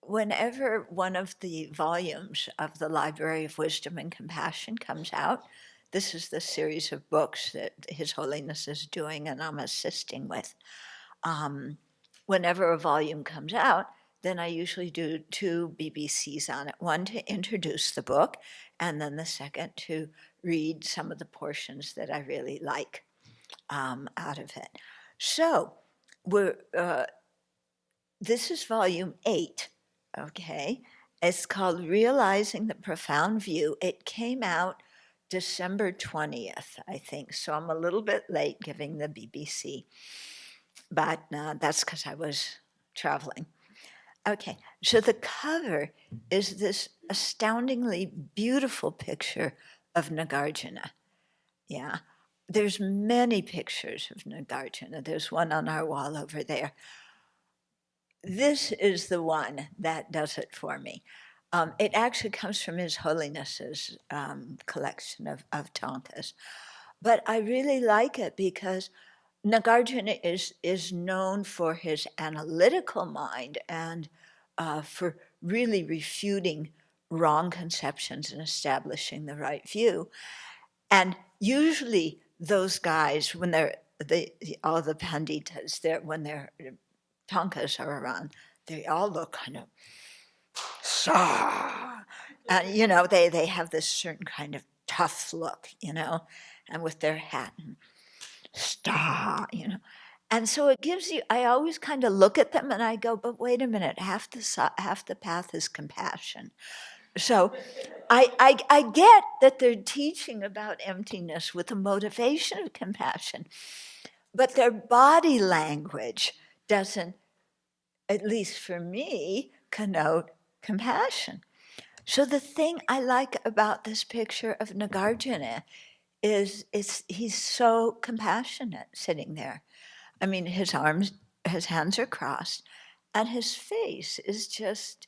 whenever one of the volumes of the Library of Wisdom and Compassion comes out, this is the series of books that His Holiness is doing and I'm assisting with. Um, Whenever a volume comes out, then I usually do two BBCs on it, one to introduce the book, and then the second to read some of the portions that I really like out of it. So this is volume 8, okay? It's called Realizing the Profound View. It came out December 20th, I think, so I'm a little bit late giving the BBC, but that's because I was traveling. Okay, so the cover is this astoundingly beautiful picture of Nagarjuna. Yeah, there's many pictures of Nagarjuna. There's one on our wall over there. This is the one that does it for me. It actually comes from His Holiness's collection of tankas. But I really like it because Nagarjuna is known for his analytical mind and for really refuting wrong conceptions and establishing the right view. And usually those guys, when all the panditas, when their tankas are around, they all look kind of Sah! And, they have this certain kind of tough look, and with their hat and star. And so it gives you, I always kind of look at them and I go, but wait a minute, half the path is compassion. So I get that they're teaching about emptiness with a motivation of compassion, but their body language doesn't, at least for me, connote compassion. So the thing I like about this picture of Nagarjuna is he's so compassionate sitting there. I mean, his hands are crossed, and his face is just,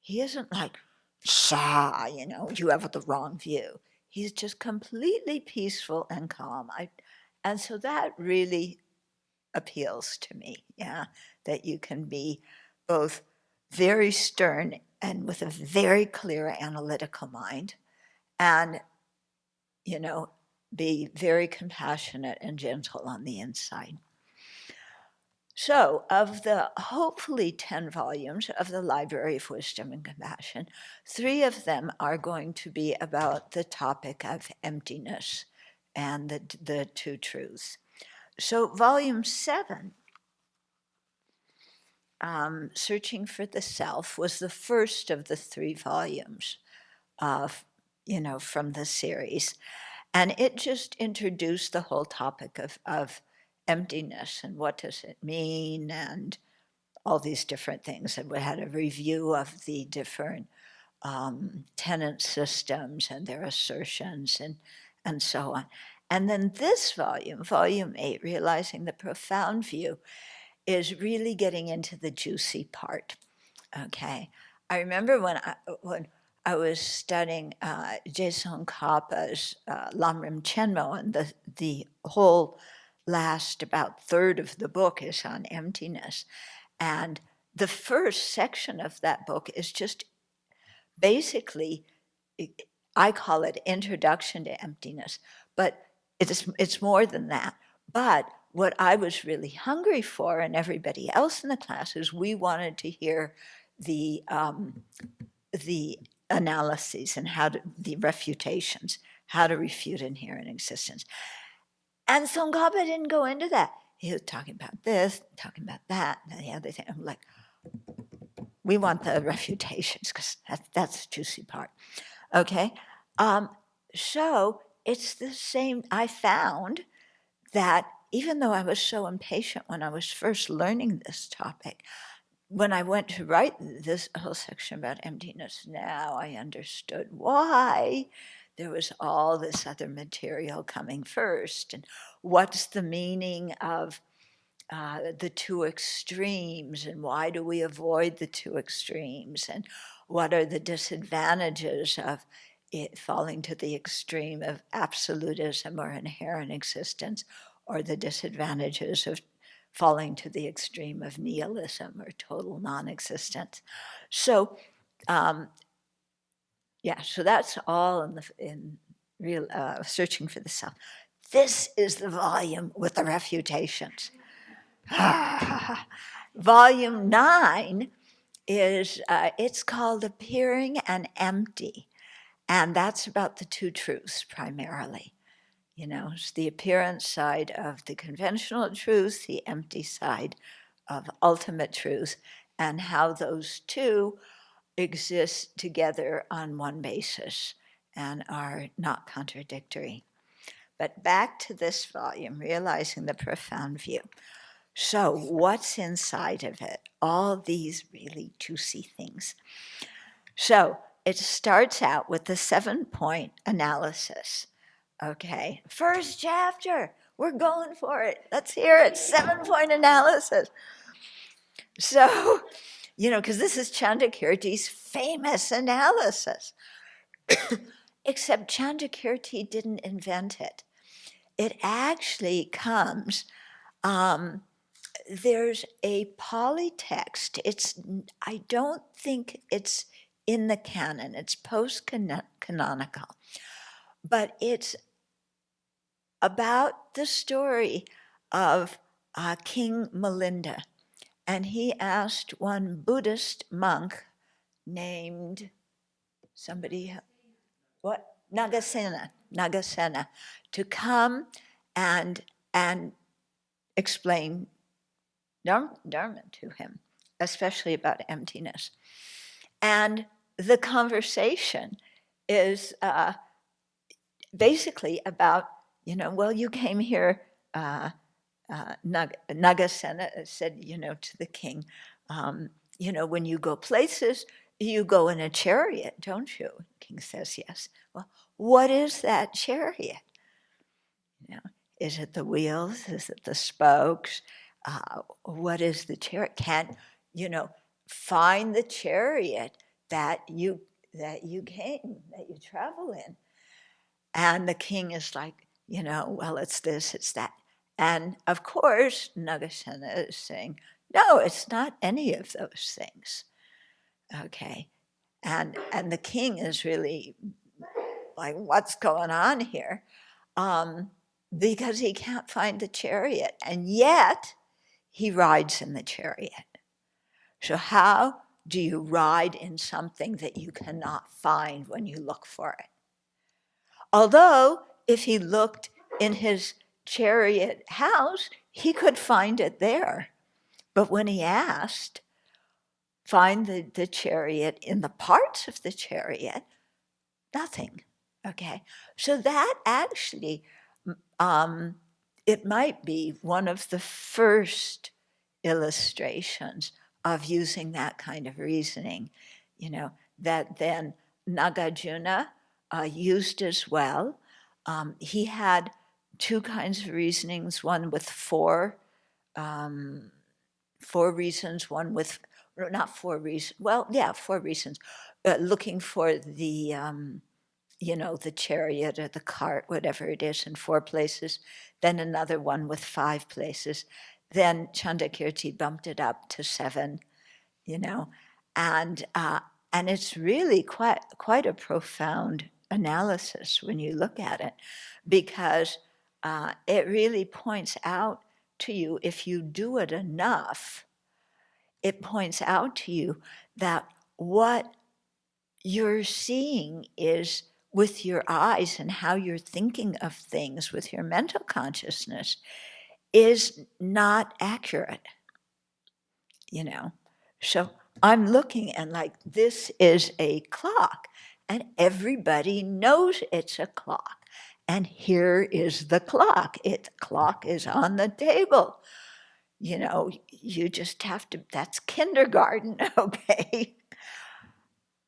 he isn't like, you have the wrong view. He's just completely peaceful and calm. And so that really appeals to me, yeah, that you can be both very stern and with a very clear analytical mind and, be very compassionate and gentle on the inside. So, of the hopefully 10 volumes of the Library of Wisdom and Compassion, 3 of them are going to be about the topic of emptiness and the two truths. So, volume 7, Searching for the Self, was the first of the 3 volumes from the series. And it just introduced the whole topic of emptiness and what does it mean and all these different things. And we had a review of the different tenant systems and their assertions and so on. And then this volume 8, Realizing the Profound View, is really getting into the juicy part, okay? I remember when I was studying Jason Kappa's Lamrim Chenmo, and the whole last about third of the book is on emptiness. And the first section of that book is just basically, I call it Introduction to Emptiness, but it's more than that. But what I was really hungry for, and everybody else in the class, is we wanted to hear the analyses and the refutations, how to refute inherent existence. And Tsongkhapa didn't go into that. He was talking about this, talking about that, and the other thing. I'm like, we want the refutations because that's the juicy part. Okay, so it's the same. I found that even though I was so impatient when I was first learning this topic, when I went to write this whole section about emptiness, now I understood why there was all this other material coming first, and what's the meaning of the two extremes, and why do we avoid the two extremes, and what are the disadvantages of it falling to the extreme of absolutism or inherent existence, or the disadvantages of falling to the extreme of nihilism or total non-existence. So, so that's all in real searching for the self. This is the volume with the refutations. Volume 9 is, it's called Appearing and Empty. And that's about the two truths primarily. It's the appearance side of the conventional truth, the empty side of ultimate truth, and how those two exist together on one basis and are not contradictory. But back to this volume, Realizing the Profound View. So what's inside of it? All these really juicy things. So it starts out with the 7-point analysis. Okay, first chapter, we're going for it. Let's hear it, 7-point analysis. So, because this is Chandrakirti's famous analysis. Except Chandrakirti didn't invent it. It actually comes, there's a Pali text. I don't think it's in the canon. It's post-canonical. But it's about the story of King Milinda. And he asked one Buddhist monk named Nagasena, to come and explain Dharma to him, especially about emptiness. And the conversation is basically about, you came here, Nagasena said, to the king, when you go places, you go in a chariot, don't you? The king says, yes. Well, what is that chariot? Is it the wheels? Is it the spokes? What is the chariot? Can't, find the chariot that you travel in. And the king is like, well, it's this, it's that. And of course, Nagasena is saying, no, it's not any of those things. Okay. And the king is really like, what's going on here? Because he can't find the chariot, and yet he rides in the chariot. So how do you ride in something that you cannot find when you look for it? Although, if he looked in his chariot house, he could find it there. But when he asked, find the chariot in the parts of the chariot, nothing. Okay, so that actually, it might be one of the first illustrations of using that kind of reasoning, that then Nagarjuna used as well. He had two kinds of reasonings, one with four reasons, one with, not 4 reasons, 4 reasons, looking for the, the chariot or the cart, whatever it is, in 4 places, then another one with 5 places. Then Chandrakirti bumped it up to 7, and it's really quite a profound analysis when you look at it, because it really points out to you, if you do it enough, it points out to you that what you're seeing is with your eyes and how you're thinking of things with your mental consciousness is not accurate, So I'm looking and like, this is a clock, and everybody knows it's a clock. And here is the clock. Clock is on the table. You just have to, that's kindergarten, okay?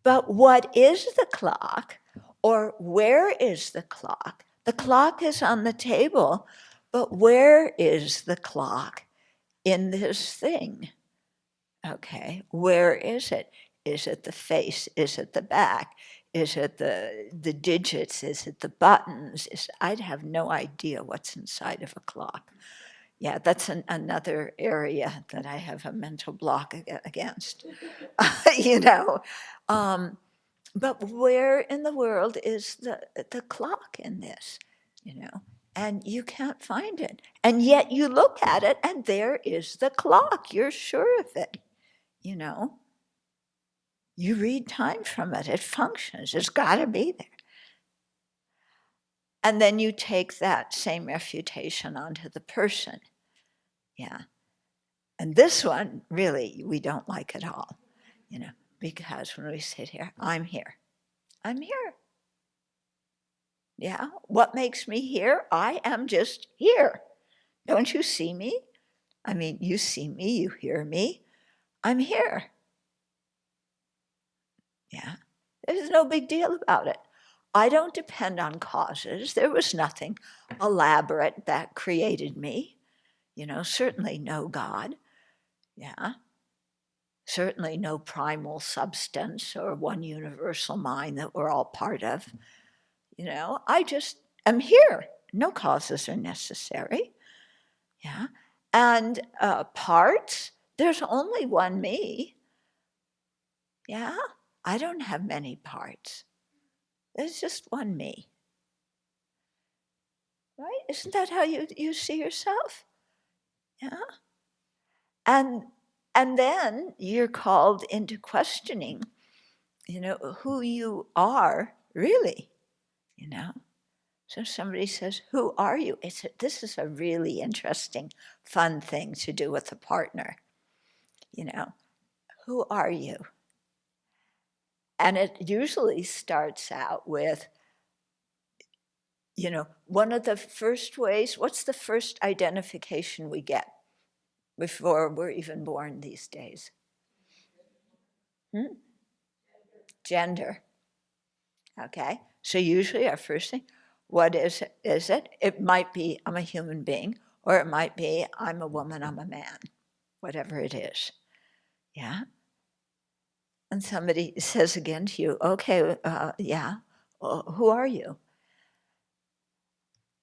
But what is the clock, or where is the clock? The clock is on the table, but where is the clock in this thing? Okay, where is it? Is it the face? Is it the back? Is it the digits? Is it the buttons? I'd have no idea what's inside of a clock, Yeah, that's another area that I have a mental block against, you know. But where in the world is the clock in this, you know? And you can't find it. And yet you look at it and there is the clock. You're sure of it, you know? You read time from it. It functions. It's got to be there. And then you take that same refutation onto the person. Yeah. And this one, really, we don't like at all, you know, because when we sit here, I'm here. I'm here. Yeah. What makes me here? I am just here. Don't you see me? I mean, you see me, you hear me. I'm here. Yeah. There's no big deal about it. I don't depend on causes. There was nothing elaborate that created me. You know, certainly no God. Yeah. Certainly no primal substance or one universal mind that we're all part of. You know, I just am here. No causes are necessary. Yeah. And parts, there's only one me. Yeah. I don't have many parts. There's just one me. Right? Isn't that how you see yourself? Yeah. And then you're called into questioning, you know, who you are really, you know. So somebody says, who are you? This is a really interesting, fun thing to do with a partner. You know, who are you? And it usually starts out with, you know, one of the first ways, what's the first identification we get before we're even born these days? Gender. Okay. So usually our first thing, what is it? It might be I'm a human being, or it might be I'm a woman, I'm a man, whatever it is. Yeah. And somebody says again to you, okay, yeah, well, who are you?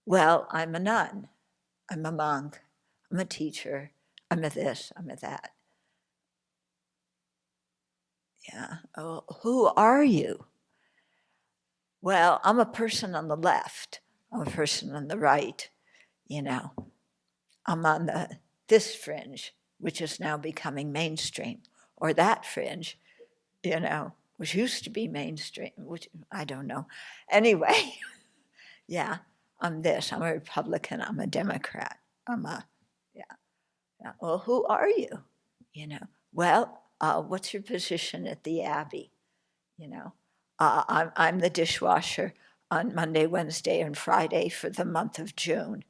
Well, I'm a nun, I'm a monk, I'm a teacher, I'm a this, I'm a that. Yeah. Oh, who are you? Well, I'm a person on the left, I'm a person on the right, you know. I'm on this fringe, which is now becoming mainstream, or that fringe, you know, which used to be mainstream, which I don't know. Anyway, yeah, I'm this, I'm a Republican, I'm a Democrat, yeah. Well, who are you? You know, well, what's your position at the Abbey? You know, I'm the dishwasher on Monday, Wednesday, and Friday for the month of June.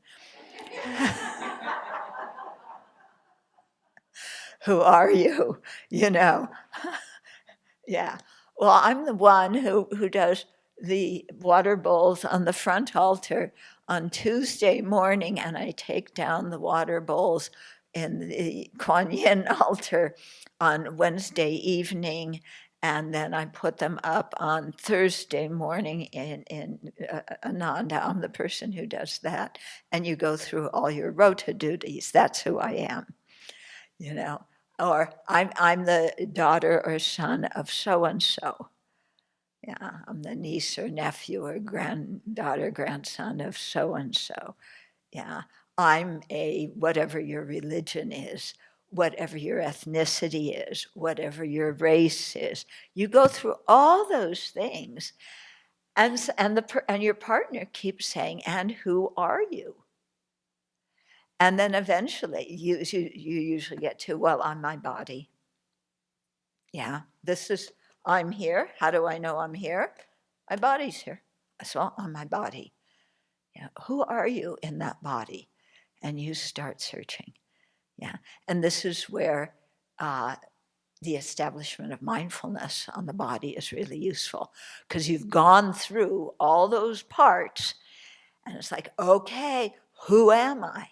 Who are you? You know, yeah. Well, I'm the one who does the water bowls on the front altar on Tuesday morning, and I take down the water bowls in the Kuan Yin altar on Wednesday evening, and then I put them up on Thursday morning in Ananda. I'm the person who does that, and you go through all your rota duties. That's who I am, you know. Or I'm the daughter or son of so and so. Yeah, I'm the niece or nephew or granddaughter, grandson of so and so. Yeah, I'm a whatever your religion is, whatever your ethnicity is, whatever your race is. You go through all those things, and your partner keeps saying, "And who are you?" And then eventually, you usually get to, "Well, I'm my body." Yeah, I'm here. How do I know I'm here? My body's here. So I'm my body. Yeah, who are you in that body? And you start searching. Yeah, and this is where the establishment of mindfulness on the body is really useful, because you've gone through all those parts, and it's like, okay, who am I?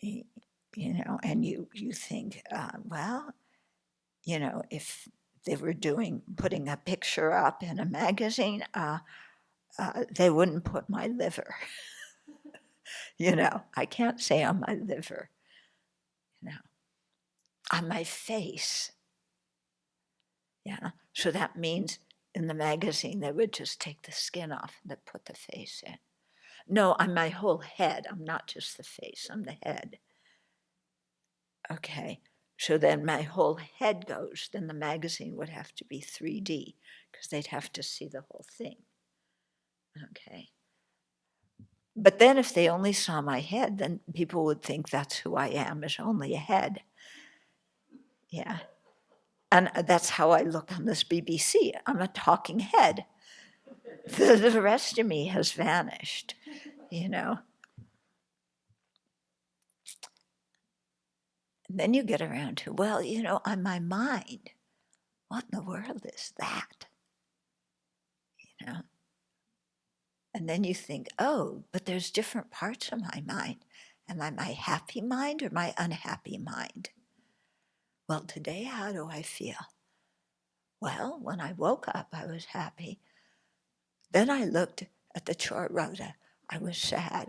You know, and you think, well, you know, if they were putting a picture up in a magazine, they wouldn't put my liver. I can't say on my liver, on my face. Yeah. So that means in the magazine, they would just take the skin off and they'd put the face in. No, on my whole head. I'm not just the face, I'm the head. Okay. So then my whole head goes, then the magazine would have to be 3D because they'd have to see the whole thing. Okay. But then if they only saw my head, then people would think that's who I am, is only a head. Yeah. And that's how I look on this BBC. I'm a talking head. The rest of me has vanished, And then you get around to, well, on my mind, what in the world is that? And then you think, oh, but there's different parts of my mind. Am I my happy mind or my unhappy mind? Well, today, how do I feel? Well, when I woke up, I was happy. Then I looked at the chart rota. I was sad.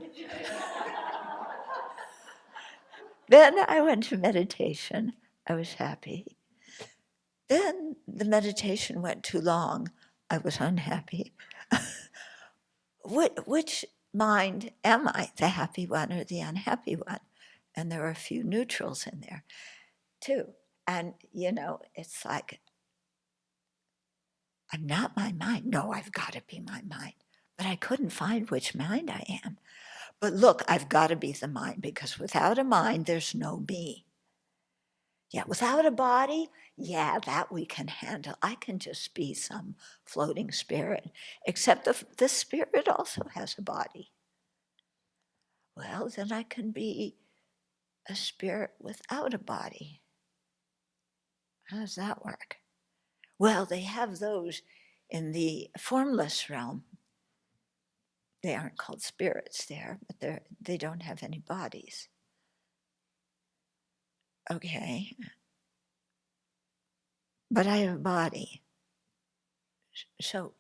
Then I went to meditation. I was happy. Then the meditation went too long. I was unhappy. Which mind am I, the happy one or the unhappy one? And there are a few neutrals in there, too. And, it's like, I'm not my mind. No, I've got to be my mind. But I couldn't find which mind I am. But look, I've got to be the mind, because without a mind, there's no me. Yeah, without a body, yeah, that we can handle. I can just be some floating spirit, except the spirit also has a body. Well, then I can be a spirit without a body. How does that work? Well, they have those in the formless realm. They aren't called spirits there, but they don't have any bodies. Okay. But I have a body. So,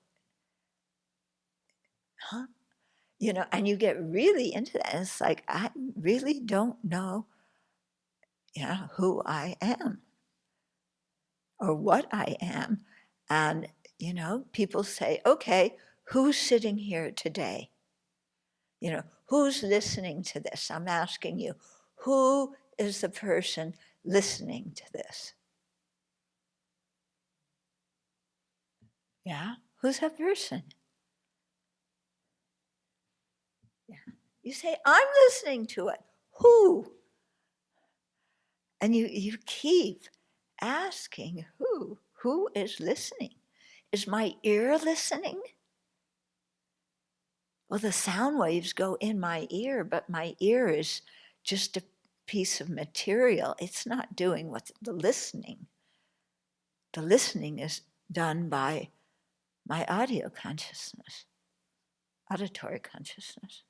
and you get really into that. And it's like, I really don't know, who I am or what I am. And, people say, okay, who's sitting here today? Who's listening to this? I'm asking you, who is the person listening to this? Yeah? Who's that person? Yeah. You say, I'm listening to it. Who? And you keep asking who? Who is listening? Is my ear listening? Well, the sound waves go in my ear, but my ear is just a piece of material. It's not doing what's the listening. The listening is done by my audio consciousness, auditory consciousness.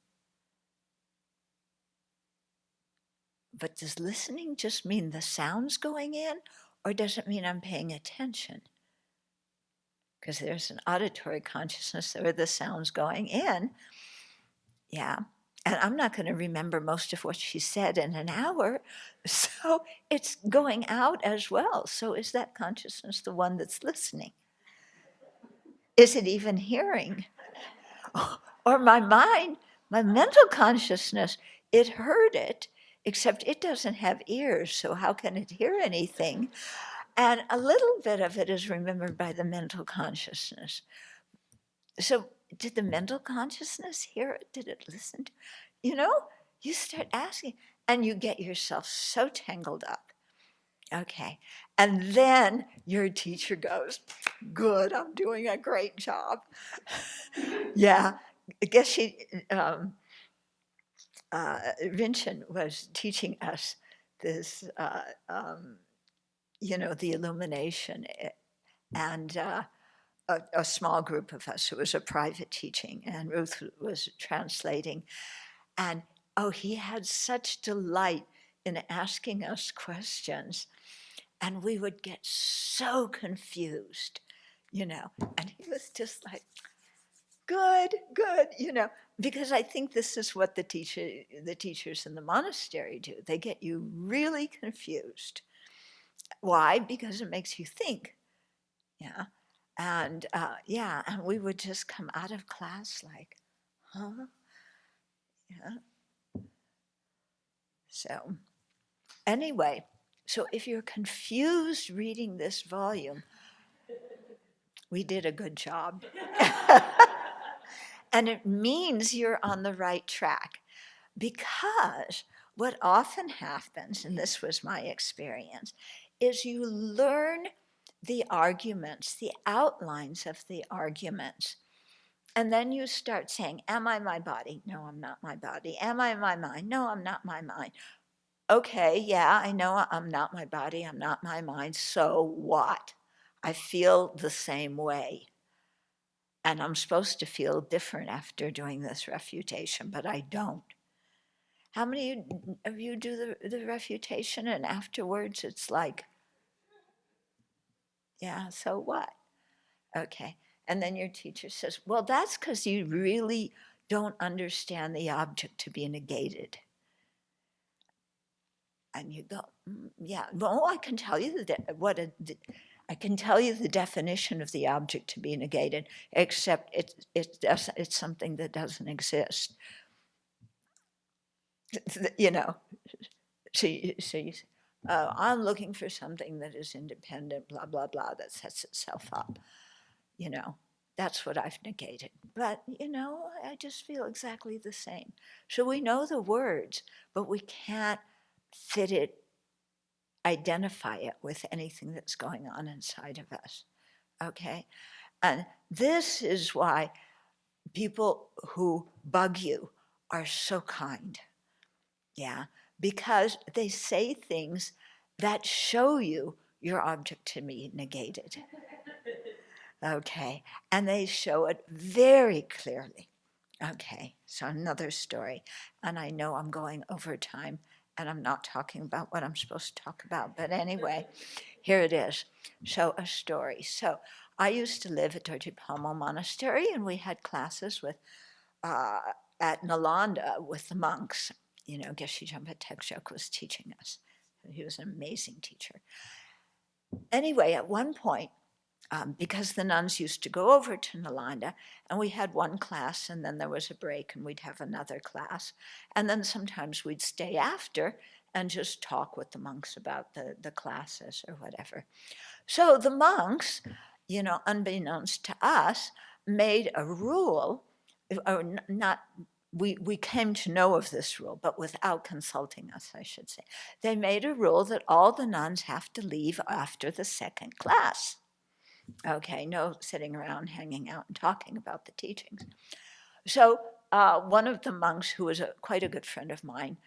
But does listening just mean the sounds going in, or does it mean I'm paying attention? Because there's an auditory consciousness where the sound's going in. Yeah. And I'm not going to remember most of what she said in an hour. So it's going out as well. So is that consciousness the one that's listening? Is it even hearing? Or my mind, my mental consciousness, it heard it, except it doesn't have ears, so how can it hear anything? And a little bit of it is remembered by the mental consciousness. So did the mental consciousness hear it? Did it listen? You start asking, and you get yourself so tangled up. Okay. And then your teacher goes, good, I'm doing a great job. Yeah. I guess Vincent was teaching us this, the illumination. And a small group of us. It was a private teaching, and Ruth was translating. And he had such delight in asking us questions. And we would get so confused, and he was just like, Good, good, because I think this is what the teachers in the monastery do. They get you really confused. Why? Because it makes you think. Yeah. And and we would just come out of class like, huh? Yeah. So anyway, so if you're confused reading this volume, we did a good job. And it means you're on the right track, because what often happens, and this was my experience, is you learn the arguments, the outlines of the arguments, and then you start saying, am I my body? No, I'm not my body. Am I my mind? No, I'm not my mind. Okay, yeah, I know I'm not my body, I'm not my mind, so what? I feel the same way. And I'm supposed to feel different after doing this refutation, but I don't. How many of you do the refutation and afterwards it's like, yeah, so what? Okay. And then your teacher says, well, that's because you really don't understand the object to be negated. And you go, yeah, well, I can tell you I can tell you the definition of the object to be negated, except it's something that doesn't exist. You know, so you say, I'm looking for something that is independent, blah, blah, blah, that sets itself up. That's what I've negated. But, I just feel exactly the same. So we know the words, but we can't fit it, identify it with anything that's going on inside of us. Okay? And this is why people who bug you are so kind. Yeah, because they say things that show you your object to be negated. Okay, and they show it very clearly. Okay, so another story, and I know I'm going over time and I'm not talking about what I'm supposed to talk about, but anyway, here it is. So a story. So I used to live at Dorje Monastery, and we had classes with at Nalanda with the monks. Geshe Jumpa Tekshok was teaching us. He was an amazing teacher. Anyway, at one point, because the nuns used to go over to Nalanda, and we had one class, and then there was a break, and we'd have another class. And then sometimes we'd stay after and just talk with the monks about the classes or whatever. So the monks, unbeknownst to us, made a rule, or not, we came to know of this rule, but without consulting us, I should say. They made a rule that all the nuns have to leave after the second class. Okay, no sitting around hanging out and talking about the teachings. So one of the monks, who was quite a good friend of mine,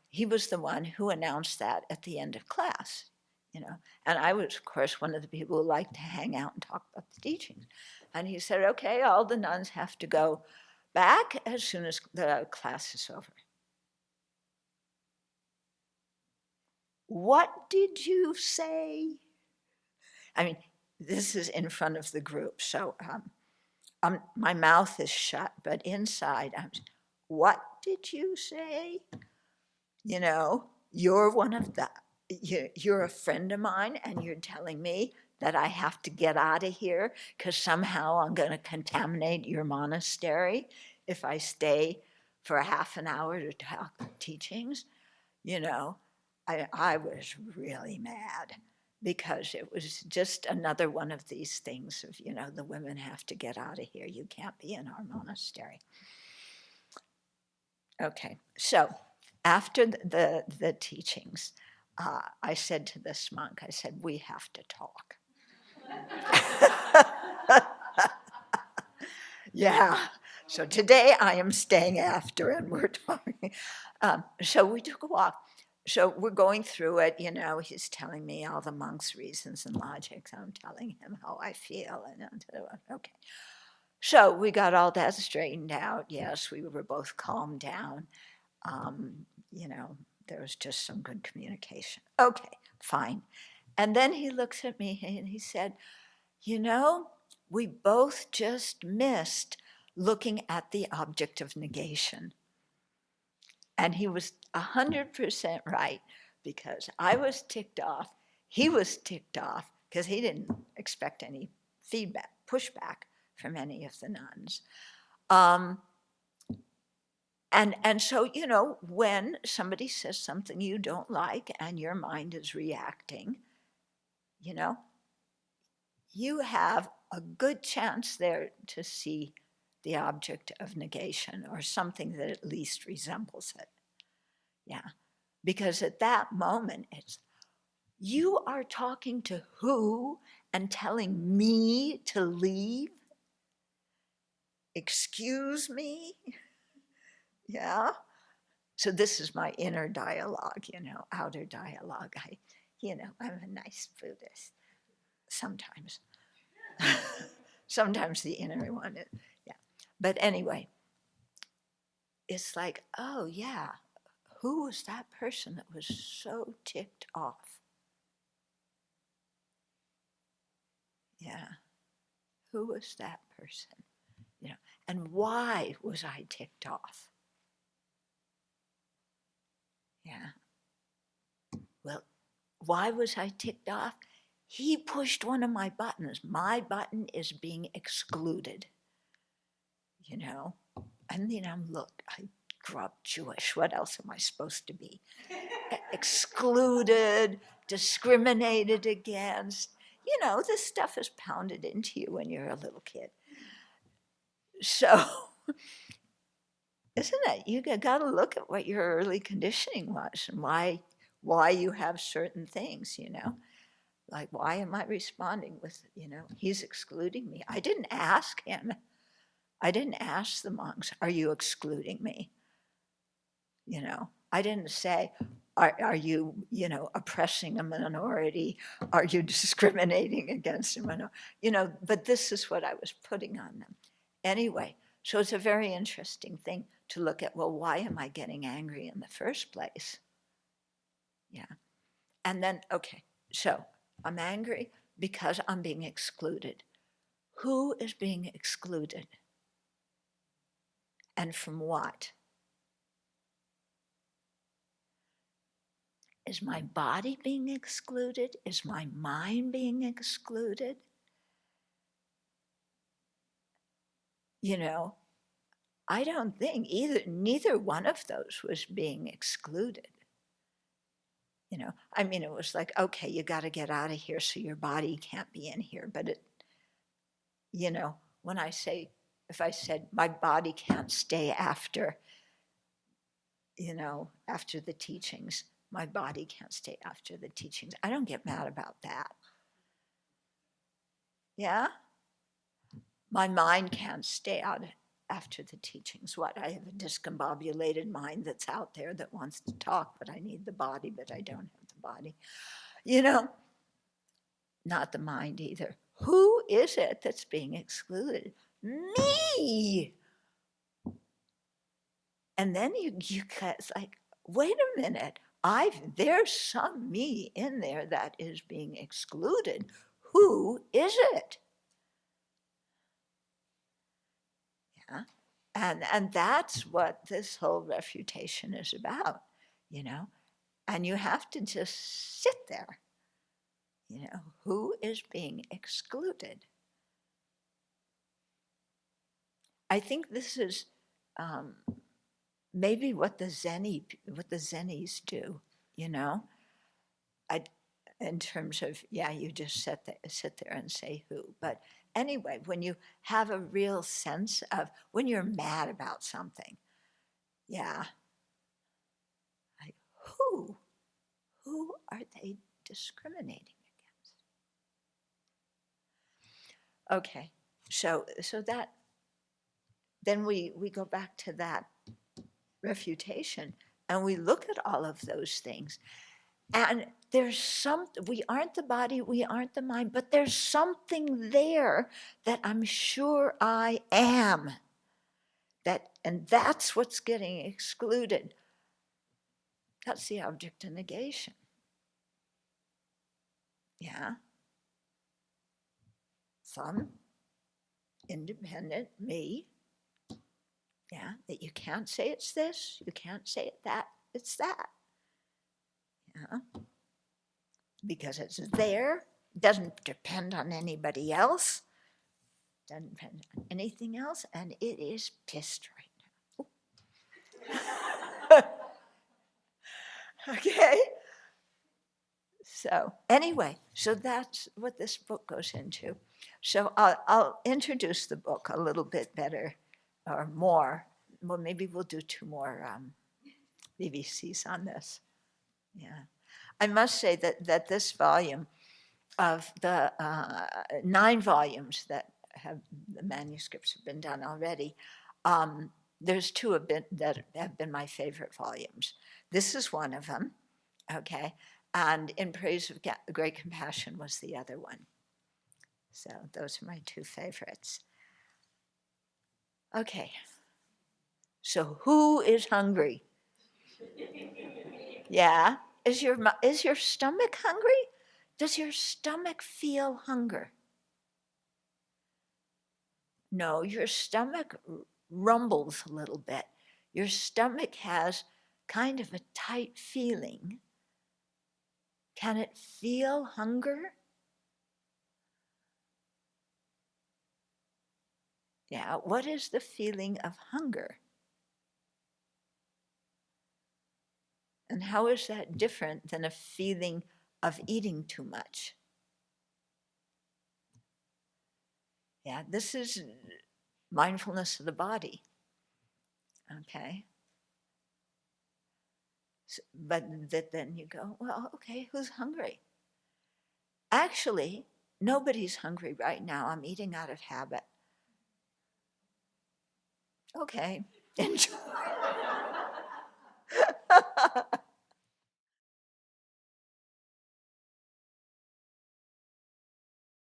he was the one who announced that at the end of class. And I was, of course, one of the people who liked to hang out and talk about the teachings. And he said, okay, all the nuns have to go back as soon as the class is over. What did you say? I mean, this is in front of the group, so my mouth is shut, but inside, what did you say? You're one of the, you're a friend of mine, and you're telling me that I have to get out of here because somehow I'm going to contaminate your monastery if I stay for a half an hour to talk teachings. I was really mad, because it was just another one of these things of, the women have to get out of here. You can't be in our monastery. Okay, so after the teachings, I said to this monk, I said, we have to talk. Yeah, so today I am staying after and we're talking. So we took a walk. So we're going through it, he's telling me all the monks' reasons and logics. I'm telling him how I feel. And okay. So we got all that straightened out. Yes, we were both calmed down. There was just some good communication. Okay, fine. And then he looks at me and he said, we both just missed looking at the object of negation. And he was 100% right, because I was ticked off. He was ticked off because he didn't expect any feedback, pushback from any of the nuns. And so, you know, when somebody says something you don't like and your mind is reacting, you know, you have a good chance there to see the object of negation or something that at least resembles it. Yeah. Because at that moment, it's, you are talking to who and telling me to leave? Excuse me? Yeah. So this is my inner dialogue, you know, outer dialogue. I'm a nice Buddhist sometimes. Sometimes the inner one, yeah. But anyway, it's like, oh yeah, who was that person that was so ticked off? Yeah, who was that person? You know, and why was I ticked off? Yeah. Well, why was I ticked off? He pushed one of my buttons. My button is being excluded. You know, and then I grew up Jewish. What else am I supposed to be? Excluded, discriminated against. You know, this stuff is pounded into you when you're a little kid. So, isn't it? You got to look at what your early conditioning was and why you have certain things, you know. Like, why am I responding with, you know, he's excluding me? I didn't ask him. I didn't ask the monks, are you excluding me? You know, I didn't say, are you, you know, oppressing a minority? Are you discriminating against a minority? You know, but this is what I was putting on them. Anyway, so it's a very interesting thing to look at, well, why am I getting angry in the first place? Yeah. And then, okay, so I'm angry because I'm being excluded. Who is being excluded? And from what? Is my body being excluded? Is my mind being excluded? You know, I don't think neither one of those was being excluded. You know, I mean, it was like, okay, you got to get out of here so your body can't be in here. But it, you know, if I said my body can't stay after, you know, after the teachings, my body can't stay after the teachings, I don't get mad about that. Yeah? My mind can't stay out after the teachings. What? I have a discombobulated mind that's out there that wants to talk, but I need the body, but I don't have the body. You know, not the mind either. Who is it that's being excluded? Me! And then you guys like, wait a minute, there's some me in there that is being excluded. Who is it? Yeah. And that's what this whole refutation is about, you know. And you have to just sit there, you know, who is being excluded? I think this is maybe what the Zennies do, you know. In terms of, yeah, you just sit there and say who. But anyway, when you have a real sense of, when you're mad about something, yeah, like who are they discriminating against? Okay, so that, then we go back to that refutation and we look at all of those things. And we aren't the body, we aren't the mind, but there's something there that I'm sure I am. And that's what's getting excluded. That's the object of negation. Yeah. Some independent me, Yeah, that you can't say it's this, you can't say it that, it's that. Yeah, because it's there, doesn't depend on anybody else, doesn't depend on anything else, and it is pissed right now. Okay? So anyway, so that's what this book goes into. So I'll introduce the book a little bit better or more. Well, maybe we'll do 2 more BBCs on this. Yeah. I must say that this volume of the 9 volumes that have the manuscripts have been done already, there's 2 that have been my favorite volumes. This is one of them, okay? And In Praise of Great Compassion was the other one. So those are my 2 favorites. Okay. So who is hungry? Yeah. Is your stomach hungry? Does your stomach feel hunger? No, your stomach rumbles a little bit. Your stomach has kind of a tight feeling. Can it feel hunger? Yeah, what is the feeling of hunger? And how is that different than a feeling of eating too much? Yeah, this is mindfulness of the body. Okay. So, but then you go, well, okay, who's hungry? Actually, nobody's hungry right now. I'm eating out of habit. Okay, enjoy.